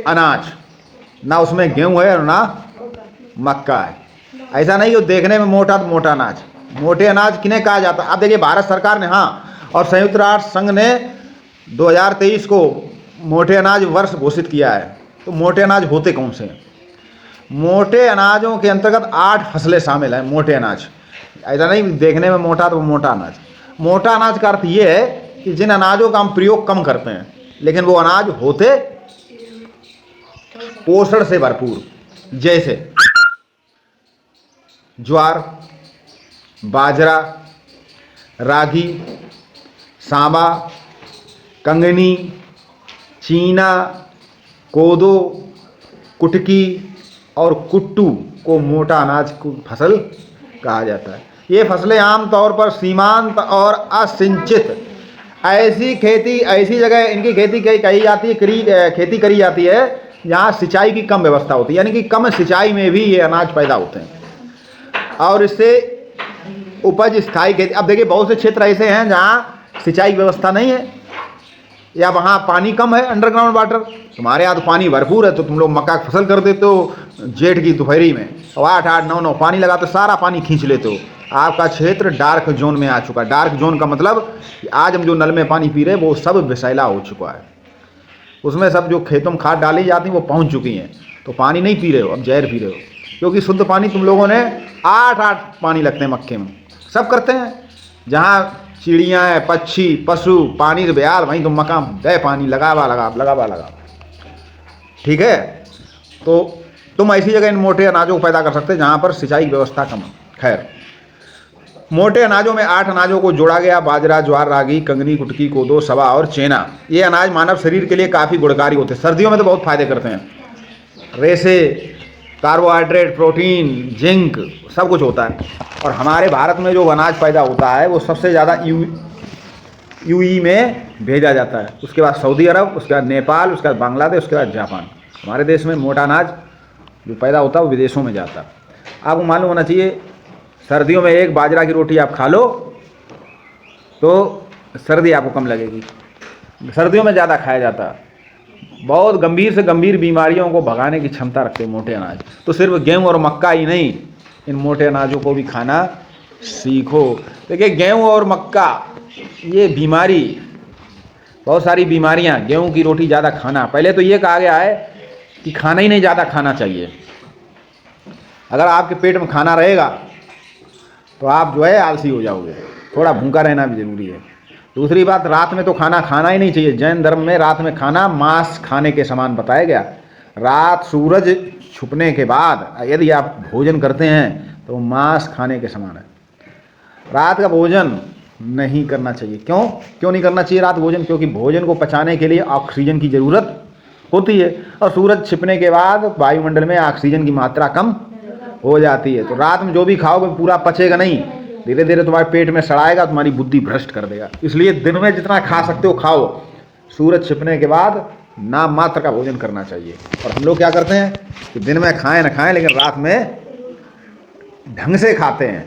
अनाज, ना उसमें गेहूँ है और ना मक्का है। ऐसा नहीं कि देखने में मोटा तो मोटा अनाज। मोटे अनाज किन्हें कहा जाता है? अब देखिए, भारत सरकार ने और संयुक्त राष्ट्र संघ ने 2023 को मोटे अनाज वर्ष घोषित किया है। तो मोटे अनाज होते कौन से हैं? मोटे अनाजों के अंतर्गत 8 फसलें शामिल हैं। मोटे अनाज, ऐसा नहीं देखने में मोटा तो मोटा अनाज। मोटा अनाज का अर्थ ये है कि जिन अनाजों का हम प्रयोग कम करते हैं, लेकिन वो अनाज होते पोषण से भरपूर, जैसे ज्वार, बाजरा, रागी, सांबा, कंगनी, चीना, कोदो, कुटकी और कुट्टू को मोटा अनाज की फसल कहा जाता है। ये फसलें आमतौर पर सीमांत और असिंचित ऐसी जगह इनकी खेती करी जाती है, खेती करी जाती है जहाँ सिंचाई की कम व्यवस्था होती है, यानी कि कम सिंचाई में भी ये अनाज पैदा होते हैं और इससे उपज स्थायी खेती। अब देखिए, बहुत से क्षेत्र ऐसे हैं जहाँ सिंचाई की व्यवस्था नहीं है या वहाँ पानी कम है, अंडरग्राउंड वाटर। तुम्हारे यहाँ तो पानी भरपूर है, तो तुम लोग मक्का की फसल कर देते हो जेठ की दोपहरी में, और 8-8, 9-9 पानी लगाते, सारा पानी खींच लेते हो। आपका क्षेत्र डार्क जोन में आ चुका है। डार्क जोन का मतलब कि आज हम जो नल में पानी पी रहे हैं वो सब विषैला हो चुका है। उसमें सब जो खेतों में खाद डाली जाती है वो पहुँच चुकी हैं, तो पानी नहीं पी रहे हो, अब जहर पी रहे हो। क्योंकि शुद्ध पानी तुम लोगों ने 8-8 पानी लगते हैं मक्के में, सब करते हैं। जहाँ चिड़ियाँ हैं, पक्षी, पशु, पानी से बेहाल, वहीं तुम मक्का दे पानी लगा। ठीक है, तो तुम ऐसी जगह इन मोटे अनाजों को पैदा कर सकते हैं जहाँ पर सिंचाई की व्यवस्था कम है। खैर, मोटे अनाजों में 8 अनाजों को जोड़ा गया: बाजरा, ज्वार, रागी, कंगनी, कुटकी, कोदो, सबा और चेना। ये अनाज मानव शरीर के लिए काफ़ी गुणकारी होते हैं। सर्दियों में तो बहुत फायदे करते हैं। रेशे, कार्बोहाइड्रेट, प्रोटीन, जिंक सब कुछ होता है। और हमारे भारत में जो अनाज पैदा होता है वो सबसे ज़्यादा यूई में भेजा जाता है, उसके बाद सऊदी अरब, उसके बाद नेपाल, उसके बाद बांग्लादेश, उसके बाद जापान। हमारे देश में मोटा अनाज जो पैदा होता है वो विदेशों में जाता है। आपको मालूम होना चाहिए, सर्दियों में एक बाजरा की रोटी आप खा लो तो सर्दी आपको कम लगेगी। सर्दियों में ज़्यादा खाया जाता है। बहुत गंभीर से गंभीर बीमारियों को भगाने की क्षमता रखते हैं मोटे अनाज। तो सिर्फ गेहूँ और मक्का ही नहीं, इन मोटे अनाजों को भी खाना सीखो। देखिए, गेहूँ और मक्का ये बीमारी, बहुत सारी बीमारियाँ, गेहूँ की रोटी ज़्यादा खाना। पहले तो ये कहा गया है कि खाना ही नहीं ज़्यादा खाना चाहिए। अगर आपके पेट में खाना रहेगा तो आप जो है आलसी हो जाओगे। थोड़ा भूखा रहना भी ज़रूरी है। दूसरी बात, रात में तो खाना खाना ही नहीं चाहिए। जैन धर्म में रात में खाना मांस खाने के समान बताया गया। रात सूरज छुपने के बाद यदि आप भोजन करते हैं तो मांस खाने के समान है। रात का भोजन नहीं करना चाहिए। क्यों नहीं करना चाहिए रात भोजन? क्योंकि भोजन को पचाने के लिए ऑक्सीजन की ज़रूरत होती है, और सूरज छिपने के बाद वायुमंडल में ऑक्सीजन की मात्रा कम हो जाती है। तो रात में जो भी खाओगे पूरा पचेगा नहीं, धीरे धीरे तुम्हारे पेट में सड़ाएगा, तुम्हारी बुद्धि भ्रष्ट कर देगा। इसलिए दिन में जितना खा सकते हो खाओ, सूरज छिपने के बाद नाम मात्र का भोजन करना चाहिए। और हम लोग क्या करते हैं कि दिन में खाएं न खाएं, लेकिन रात में ढंग से खाते हैं।